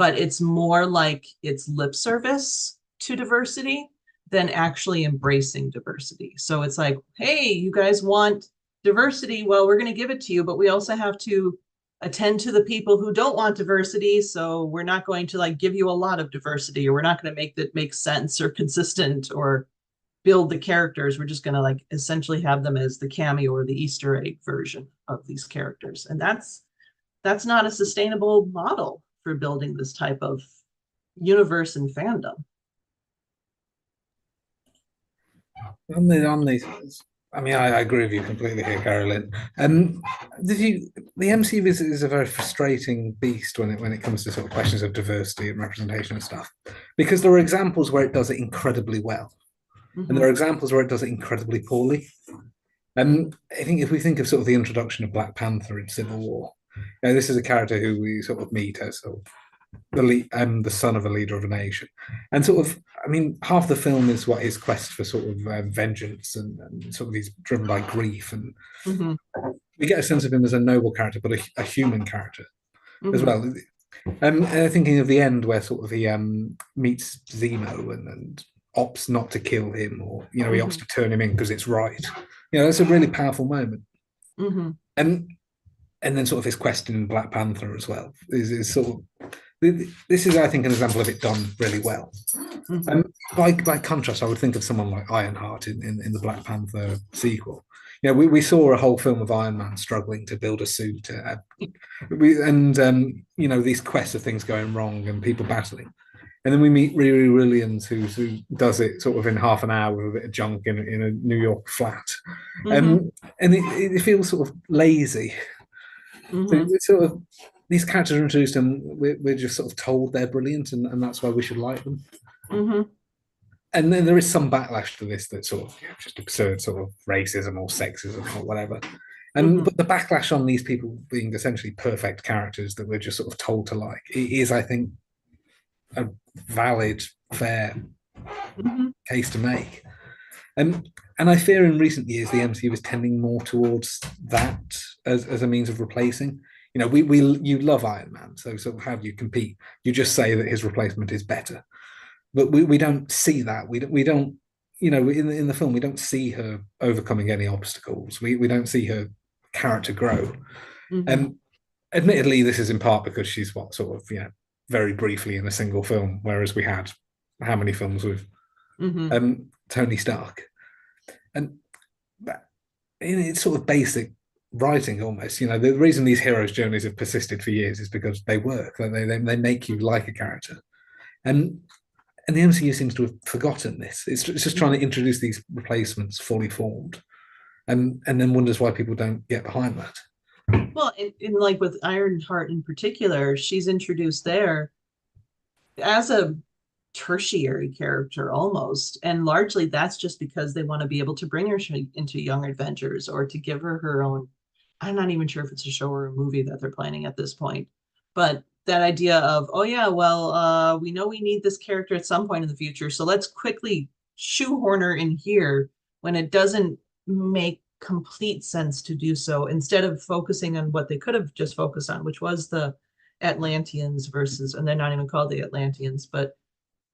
but it's more like it's lip service to diversity than actually embracing diversity. So it's like, hey, you guys want diversity? Well, we're going to give it to you, but we also have to attend to the people who don't want diversity. So we're not going to like give you a lot of diversity, or we're not going to make that make sense or consistent or build the characters. We're just going to like essentially have them as the cameo or the Easter egg version of these characters. And that's not a sustainable model for building this type of universe and fandom. I mean, I agree with you completely here, Carolyn. The MCU is a very frustrating beast when it comes to sort of questions of diversity and representation and stuff, because there are examples where it does it incredibly well, and there are examples where it does it incredibly poorly. And I think if we think of sort of the introduction of Black Panther in Civil War, this is a character who we sort of meet as sort of the son of a leader of a nation, and sort of, I mean, half the film is what his quest for sort of vengeance, and sort of he's driven by grief, and we get a sense of him as a noble character, but a human character as well. Thinking of the end where sort of he meets Zemo and opts not to kill him, or he opts to turn him in because it's right. That's a really powerful moment. And then sort of his quest in Black Panther as well is sort of, this is, I think, an example of it done really well. By contrast, I would think of someone like Ironheart in the Black Panther sequel. We saw a whole film of Iron Man struggling to build a suit, these quests of things going wrong and people battling. And then we meet Riri Williams, who does it sort of in half an hour with a bit of junk in a New York flat. And it feels sort of lazy. So it's sort of, these characters are introduced and we're just sort of told they're brilliant, and that's why we should like them. And then there is some backlash to this that's sort of just absurd sort of racism or sexism or whatever. But the backlash on these people being essentially perfect characters that we're just sort of told to like is, I think, a valid, fair case to make. And I fear in recent years the MCU is tending more towards that as a means of replacing. You love Iron Man, so how do you compete? You just say that his replacement is better, but we don't see that. We don't in the film we don't see her overcoming any obstacles. We don't see her character grow. And admittedly, this is in part because she's very briefly in a single film, whereas we had how many films with Tony Stark. And it's sort of basic writing almost. The reason these heroes' journeys have persisted for years is because they work. They make you like a character. And the MCU seems to have forgotten this. It's just trying to introduce these replacements fully formed, and then wonders why people don't get behind that. Well, in like with Ironheart in particular, she's introduced there as a tertiary character almost, and largely that's just because they want to be able to bring her into Young Adventures, or to give her own, I'm not even sure if it's a show or a movie that they're planning at this point, but that idea of, oh yeah, well, we know we need this character at some point in the future, so let's quickly shoehorn her in here when it doesn't make complete sense to do so, instead of focusing on what they could have just focused on, which was the Atlanteans versus, and they're not even called the Atlanteans, but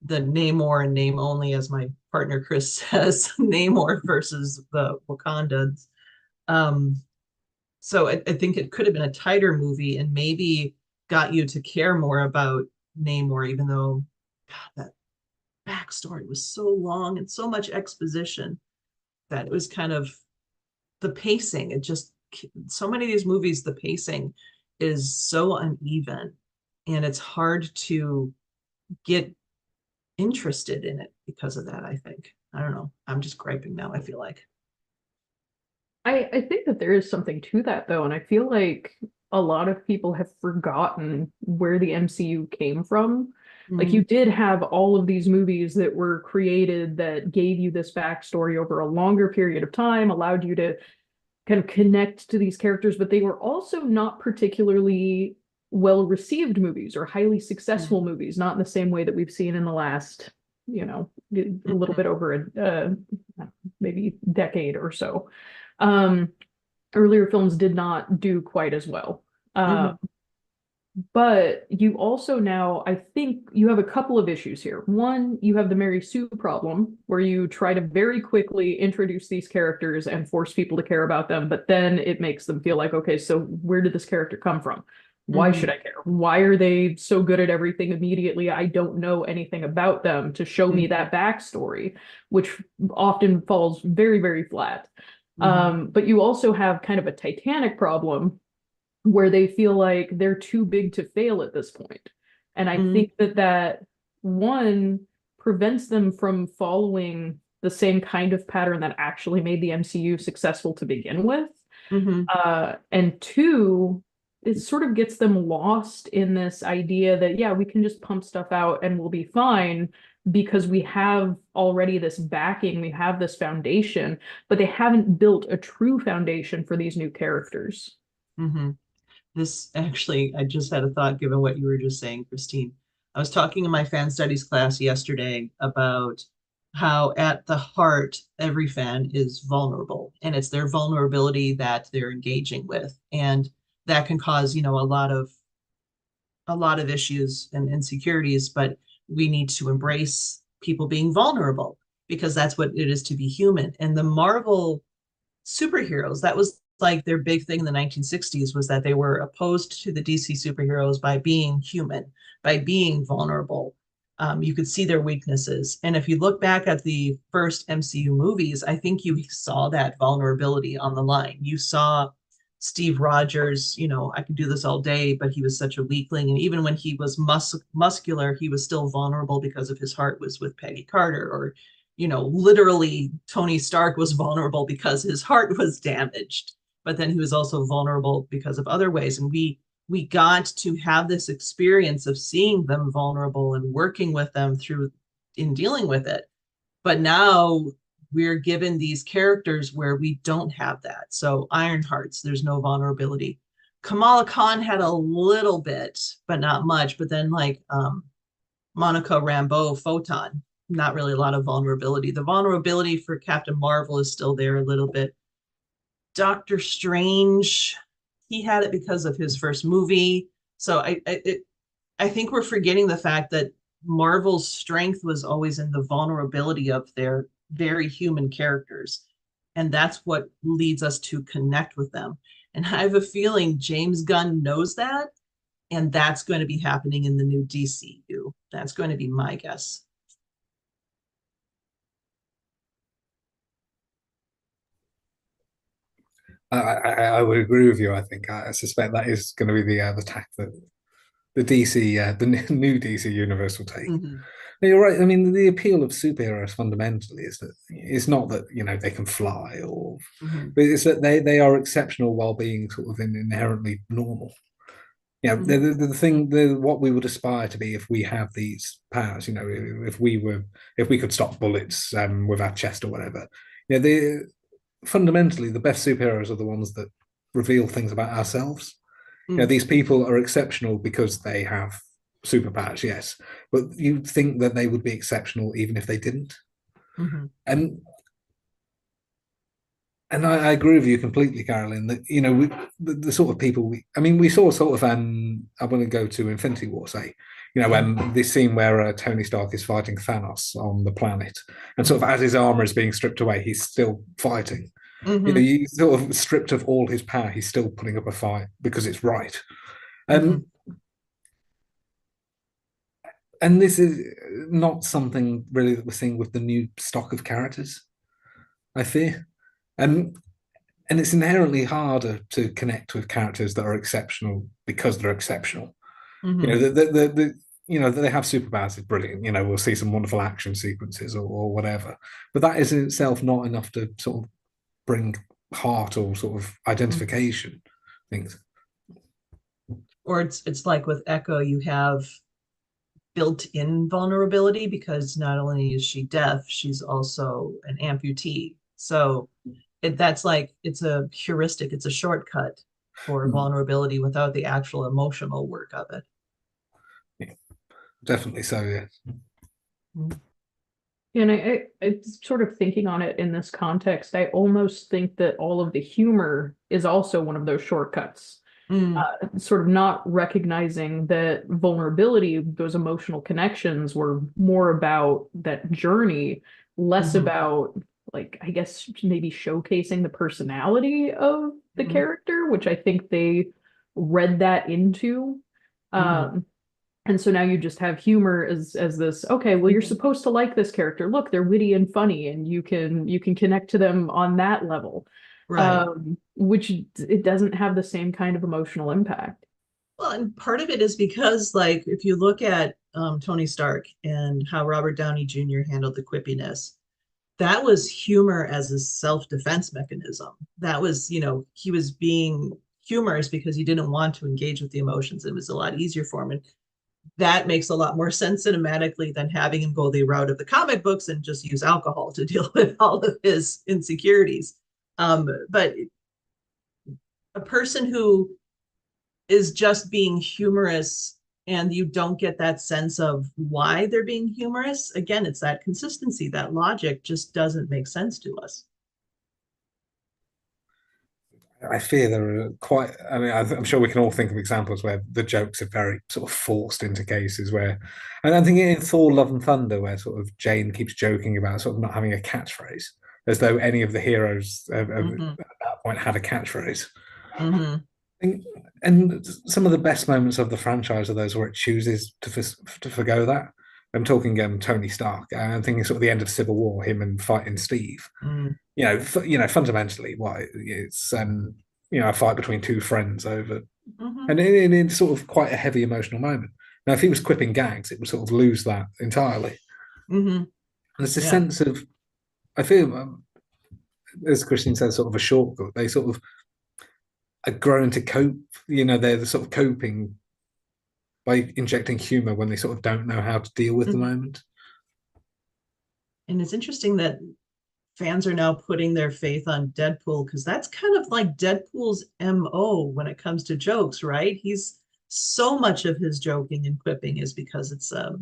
the Namor and Name Only, as my partner Chris says, Namor versus the Wakandans. So I think it could have been a tighter movie and maybe got you to care more about Namor, even though that backstory was so long and so much exposition that it was kind of the pacing. It just, so many of these movies, the pacing is so uneven and it's hard to get interested in it because of that, I think. I don't know. I'm just griping now, I feel like. I think that there is something to that, though, and I feel like a lot of people have forgotten where the MCU came from. Like, you did have all of these movies that were created that gave you this backstory over a longer period of time, allowed you to kind of connect to these characters, but they were also not particularly well-received movies or highly successful movies, not in the same way that we've seen in the last, a little bit over maybe decade or so. Earlier films did not do quite as well. But you also now, I think you have a couple of issues here. One, you have the Mary Sue problem, where you try to very quickly introduce these characters and force people to care about them, but then it makes them feel like, okay, so where did this character come from? Why should I care? Why are they so good at everything immediately? I don't know anything about them to show me that backstory, which often falls very, very flat. But you also have kind of a Titanic problem where they feel like they're too big to fail at this point. And I think that one prevents them from following the same kind of pattern that actually made the MCU successful to begin with. And two, it sort of gets them lost in this idea that, yeah, we can just pump stuff out and we'll be fine because we have already this backing, we have this foundation, but they haven't built a true foundation for these new characters. This actually, I just had a thought given what you were just saying, Christine. I was talking in my fan studies class yesterday about how at the heart, every fan is vulnerable, and it's their vulnerability that they're engaging with. And that can cause, a lot of issues and insecurities, but we need to embrace people being vulnerable because that's what it is to be human. And the Marvel superheroes, that was like their big thing in the 1960s, was that they were opposed to the DC superheroes by being human, by being vulnerable. You could see their weaknesses. And if you look back at the first MCU movies, I think you saw that vulnerability on the line. You saw Steve Rogers, I could do this all day, but he was such a weakling. And even when he was muscular, he was still vulnerable because of his heart was with Peggy Carter. Or, literally Tony Stark was vulnerable because his heart was damaged. But then he was also vulnerable because of other ways. And we got to have this experience of seeing them vulnerable and working with them in dealing with it. But now we're given these characters where we don't have that. So Ironhearts, there's no vulnerability. Kamala Khan had a little bit, but not much. But then Monica Rambeau, Photon, not really a lot of vulnerability. The vulnerability for Captain Marvel is still there a little bit. Doctor Strange, he had it because of his first movie. So I think we're forgetting the fact that Marvel's strength was always in the vulnerability of their very human characters. And that's what leads us to connect with them. And I have a feeling James Gunn knows that. And that's going to be happening in the new DCU. That's going to be my guess. I would agree with you. I think I suspect that is going to be the tack that the DC, the new DC universe will take. You're right. I mean, the appeal of superheroes fundamentally is that it's not that they can fly, but it's that they are exceptional while being sort of inherently normal. The thing, what we would aspire to be if we have these powers. If we could stop bullets with our chest or whatever. Fundamentally, the best superheroes are the ones that reveal things about ourselves. These people are exceptional because they have superpowers, yes, but you'd think that they would be exceptional even if they didn't. And I agree with you completely, Carolyn, that the sort of people we saw sort of I want to go to Infinity War, say, this scene where Tony Stark is fighting Thanos on the planet, and sort of as his armor is being stripped away, he's still fighting. He's sort of stripped of all his power, he's still putting up a fight because it's right. And this is not something really that we're seeing with the new stock of characters, I fear. And it's inherently harder to connect with characters that are exceptional because they're exceptional. They have superpowers is brilliant. We'll see some wonderful action sequences or whatever, but that is in itself not enough to sort of bring heart or sort of identification things. Or it's like with Echo, you have built-in vulnerability because not only is she deaf, she's also an amputee. So that's like, it's a heuristic, it's a shortcut for vulnerability without the actual emotional work of it. Yeah, definitely so, yeah. And I sort of thinking on it in this context, I almost think that all of the humor is also one of those shortcuts. Mm, Sort of not recognizing that vulnerability, those emotional connections were more about that journey, less mhm, about, like, I guess maybe showcasing the personality of the mhm, character, which I think they read that into. mhm. Um, and so now you just have humor as this, okay, well, you're supposed to like this character. Look, they're witty and funny, and you can connect to them on that level. Right. Which it doesn't have the same kind of emotional impact. Well, and part of it is because, like, if you look at Tony Stark and how Robert Downey Jr. handled the quippiness, that was humor as a self-defense mechanism. That was, he was being humorous because he didn't want to engage with the emotions. It was a lot easier for him. And that makes a lot more sense cinematically than having him go the route of the comic books and just use alcohol to deal with all of his insecurities. But a person who is just being humorous and you don't get that sense of why they're being humorous, again, it's that consistency, that logic just doesn't make sense to us. I fear there are quite. I mean, I'm sure we can all think of examples where the jokes are very sort of forced into cases where, and I'm thinking in Thor: Love and Thunder, where sort of Jane keeps joking about sort of not having a catchphrase, as though any of the heroes Mm-hmm. at that point had a catchphrase. Mm-hmm. And some of the best moments of the franchise are those where it chooses to forgo that. I'm talking Tony Stark. I'm thinking sort of the end of Civil War, him and fighting Steve. Mm-hmm. Fundamentally, what it's a fight between two friends over, Mm-hmm. and it's sort of quite a heavy emotional moment. Now, if he was quipping gags, it would sort of lose that entirely. Mm-hmm. And there's a Yeah. sense of, I feel, as Christian says, sort of a shortcut. They sort of are growing to cope. They're the sort of coping by injecting humor when they sort of don't know how to deal with the Mm-hmm. moment. And it's interesting that fans are now putting their faith on Deadpool because that's kind of like Deadpool's MO when it comes to jokes, right? He's so much of his joking and quipping is because it's a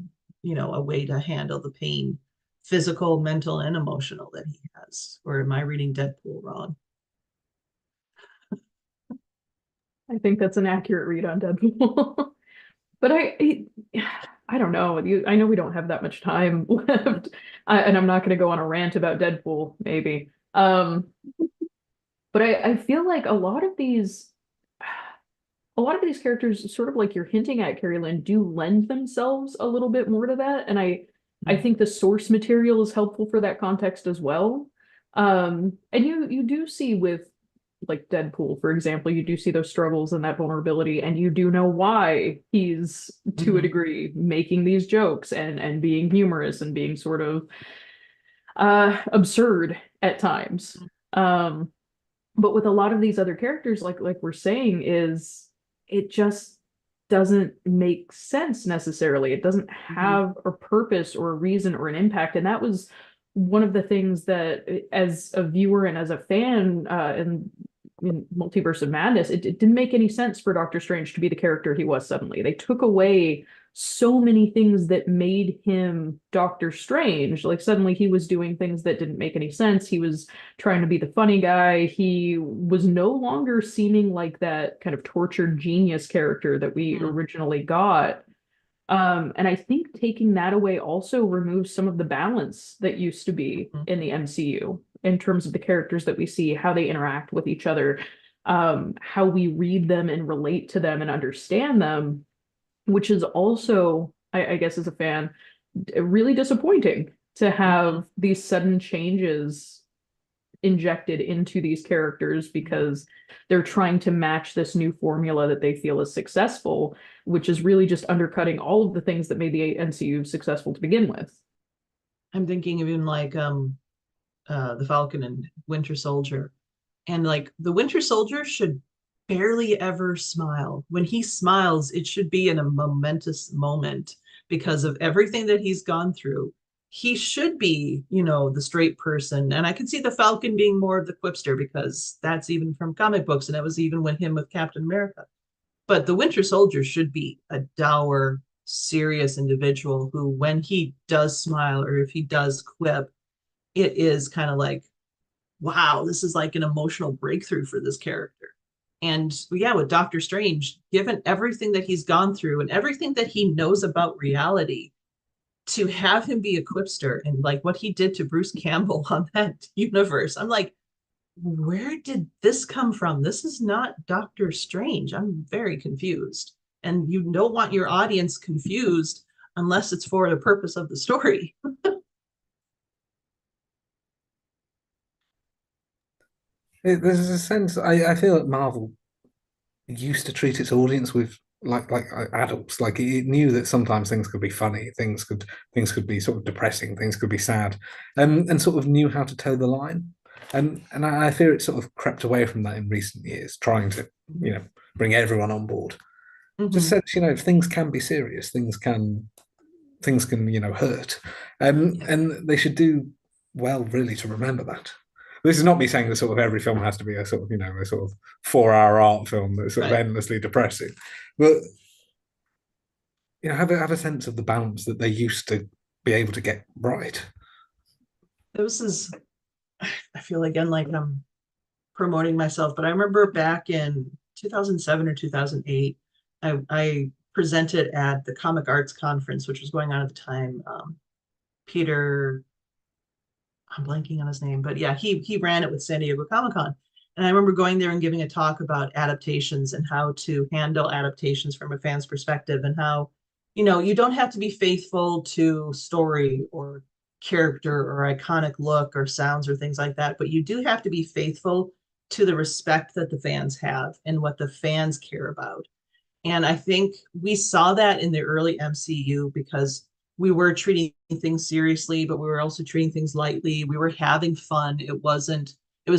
way to handle the pain, physical, mental, and emotional that he has. Or am I reading Deadpool wrong? I think that's an accurate read on Deadpool. But I don't know. I know we don't have that much time left, and I'm not going to go on a rant about Deadpool, maybe. But I feel like a lot of these characters, sort of like you're hinting at, Carrie Lynn, do lend themselves a little bit more to that, and I think the source material is helpful for that context as well. And you do see with, like, Deadpool, for example, you do see those struggles and that vulnerability, and you do know why he's, to a Mm-hmm. degree, making these jokes and being humorous and being sort of absurd at times. Um, but with a lot of these other characters, like we're saying, is it just doesn't make sense necessarily. It doesn't Mm-hmm. have a purpose or a reason or an impact. And that was one of the things that, as a viewer and as a fan, in Multiverse of Madness, it didn't make any sense for Doctor Strange to be the character he was suddenly. They took away so many things that made him Doctor Strange. Like, suddenly he was doing things that didn't make any sense. He was trying to be the funny guy. He was no longer seeming like that kind of tortured genius character that we Mm-hmm. originally got. And I think taking that away also removes some of the balance that used to be in the MCU in terms of the characters that we see, how they interact with each other, how we read them and relate to them and understand them, which is also, I guess, as a fan, really disappointing to Mm-hmm. have these sudden changes injected into these characters because they're trying to match this new formula that they feel is successful, which is really just undercutting all of the things that made the MCU successful to begin with. I'm thinking of even like the Falcon and Winter Soldier. And like the Winter Soldier should barely ever smile. When he smiles, it should be in a momentous moment because of everything that he's gone through. He should be, the straight person. And I could see the Falcon being more of the quipster because that's even from comic books. And that was even with him with Captain America. But the Winter Soldier should be a dour, serious individual who, when he does smile or if he does quip, it is kind of like, wow, this is like an emotional breakthrough for this character. And yeah, with Doctor Strange, given everything that he's gone through and everything that he knows about reality, to have him be a quipster and like what he did to Bruce Campbell on that universe, I'm like, where did this come from? This is not Doctor Strange. I'm very confused. And you don't want your audience confused unless it's for the purpose of the story. There's a sense I feel that Marvel used to treat its audience with like adults. Like it knew that sometimes things could be funny, things could be sort of depressing, things could be sad, and sort of knew how to toe the line. And I fear it sort of crept away from that in recent years, trying to bring everyone on board. Just Mhm. says things can be serious, things can hurt, Yeah. and they should do well really to remember that. This is not me saying that sort of every film has to be a sort of a sort of 4 hour art film that's sort of Right. endlessly depressing, but have a sense of the balance that they used to be able to get right. This is, I feel again like I'm promoting myself, but I remember back in 2007 or 2008, I presented at the Comic Arts Conference, which was going on at the time. Peter, I'm blanking on his name, but yeah, he ran it with San Diego Comic Con. And I remember going there and giving a talk about adaptations and how to handle adaptations from a fan's perspective and how, you don't have to be faithful to story or character or iconic look or sounds or things like that, but you do have to be faithful to the respect that the fans have and what the fans care about. And I think we saw that in the early MCU because we were treating things seriously, but we were also treating things lightly. We were having fun. It was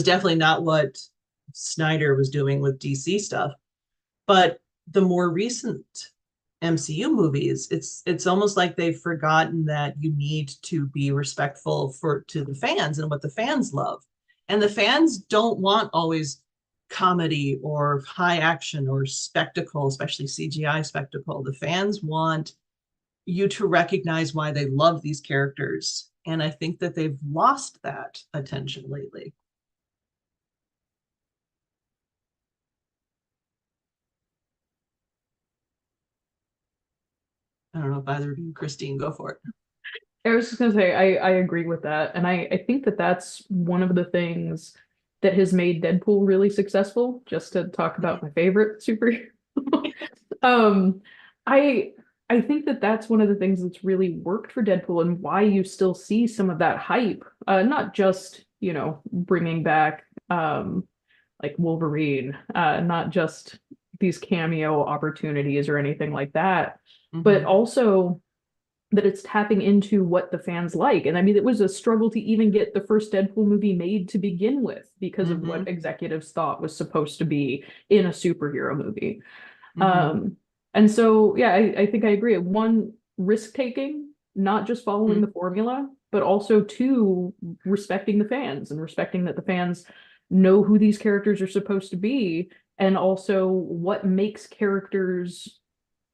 definitely not what Snyder was doing with DC stuff. But the more recent MCU movies, it's almost like they've forgotten that you need to be respectful to the fans and what the fans love. And the fans don't want always comedy or high action or spectacle, especially CGI spectacle. The fans want you to recognize why they love these characters. And I think that they've lost that attention lately. I don't know if either of you, Christine, go for it. I was just gonna say I agree with that, and I think that that's one of the things that has made Deadpool really successful. Just to talk about my favorite superhero, um, I I think that that's one of the things that's really worked for Deadpool and why you still see some of that hype. Not just bringing back like Wolverine, not just these cameo opportunities or anything like that, but Mm-hmm. also that it's tapping into what the fans like. And I mean, it was a struggle to even get the first Deadpool movie made to begin with because of Mm-hmm. what executives thought was supposed to be in a superhero movie. Mm-hmm. Um, and so, yeah, I think I agree. One, risk taking, not just following the formula, but also two, respecting the fans and respecting that the fans know who these characters are supposed to be, and also what makes characters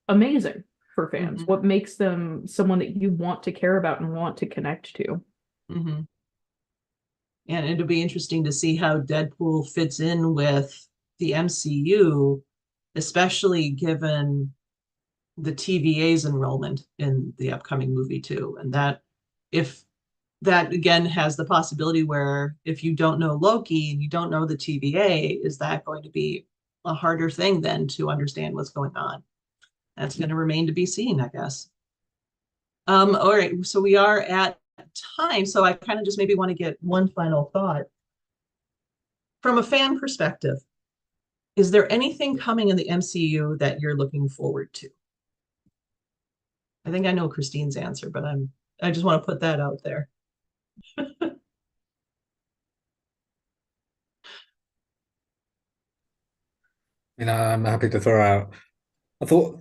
amazing for fans, Mm-hmm. what makes them someone that you want to care about and want to connect to. Mm-hmm. And it'll be interesting to see how Deadpool fits in with the MCU, especially given the TVA's enrollment in the upcoming movie too. And that if that again has the possibility where if you don't know Loki and you don't know the TVA, is that going to be a harder thing then to understand what's going on? That's going to remain to be seen, I guess. All right, so we are at time. So I kind of just maybe want to get one final thought. From a fan perspective, is there anything coming in the MCU that you're looking forward to? I think I know Christine's answer, but I just want to put that out there. I'm happy to throw out. I thought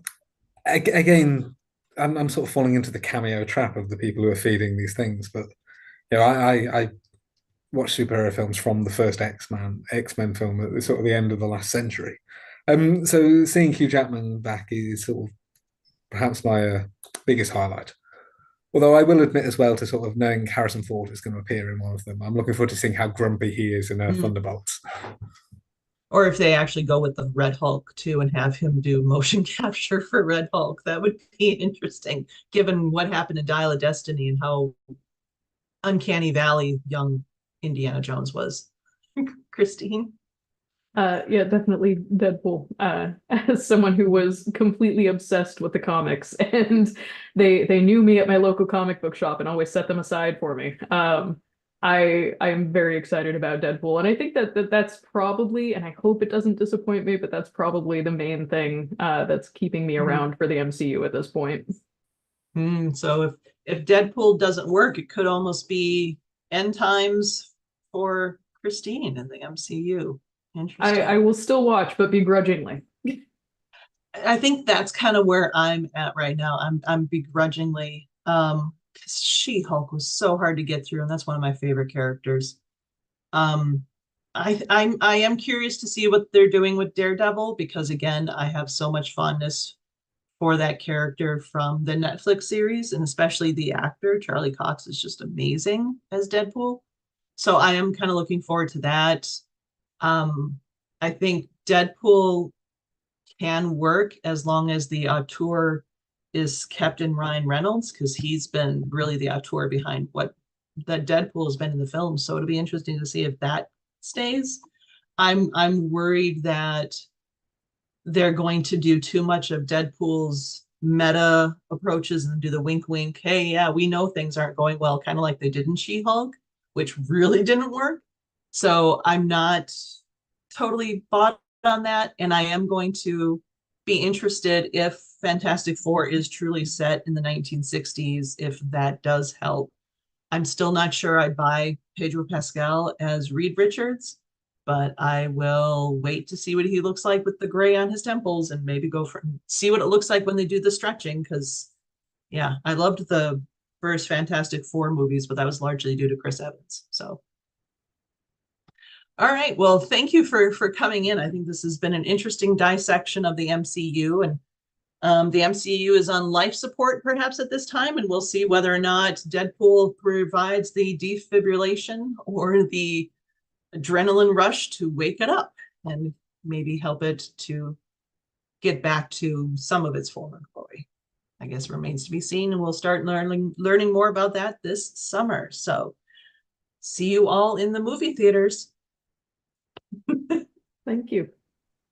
again, I'm sort of falling into the cameo trap of the people who are feeding these things, but I watch superhero films from the first X-Men film at the sort of the end of the last century. So seeing Hugh Jackman back is sort of perhaps my biggest highlight. Although I will admit as well to sort of knowing Harrison Ford is going to appear in one of them. I'm looking forward to seeing how grumpy he is in Mm. Thunderbolts. Or if they actually go with the Red Hulk too and have him do motion capture for Red Hulk, that would be interesting, given what happened in Dial of Destiny and how uncanny valley young Indiana Jones was. Christine? Yeah, definitely Deadpool. As someone who was completely obsessed with the comics, and they knew me at my local comic book shop and always set them aside for me. I'm very excited about Deadpool, and I think that's probably, and I hope it doesn't disappoint me, but that's probably the main thing that's keeping me around for the MCU at this point. So if Deadpool doesn't work, it could almost be end times for Christine in the MCU. Interesting. I will still watch, but begrudgingly. I think that's kind of where I'm at right now. I'm begrudgingly, because She-Hulk was so hard to get through, and that's one of my favorite characters. I am curious to see what they're doing with Daredevil, because again, I have so much fondness for that character from the Netflix series, and especially the actor. Charlie Cox is just amazing as Deadpool. So I am kind of looking forward to that. I think Deadpool can work as long as the auteur is Captain Ryan Reynolds, because he's been really the auteur behind what that Deadpool has been in the film. So it'll be interesting to see if that stays. I'm worried that they're going to do too much of Deadpool's meta approaches and do the wink wink, hey, yeah, we know things aren't going well, kind of like they did in She-Hulk, which really didn't work. So I'm not totally bought on that, and I am going to be interested if Fantastic Four is truly set in the 1960s, if that does help. I'm still not sure I buy Pedro Pascal as Reed Richards, but I will wait to see what he looks like with the gray on his temples and maybe go for see what it looks like when they do the stretching, because yeah, I loved the first Fantastic Four movies, but that was largely due to Chris Evans. So all right, well, thank you for coming in. I think this has been an interesting dissection of the MCU, and the MCU is on life support perhaps at this time, and we'll see whether or not Deadpool provides the defibrillation or the adrenaline rush to wake it up and maybe help it to get back to some of its former glory. I guess remains to be seen, and we'll start learning more about that this summer. So see you all in the movie theaters. Thank you.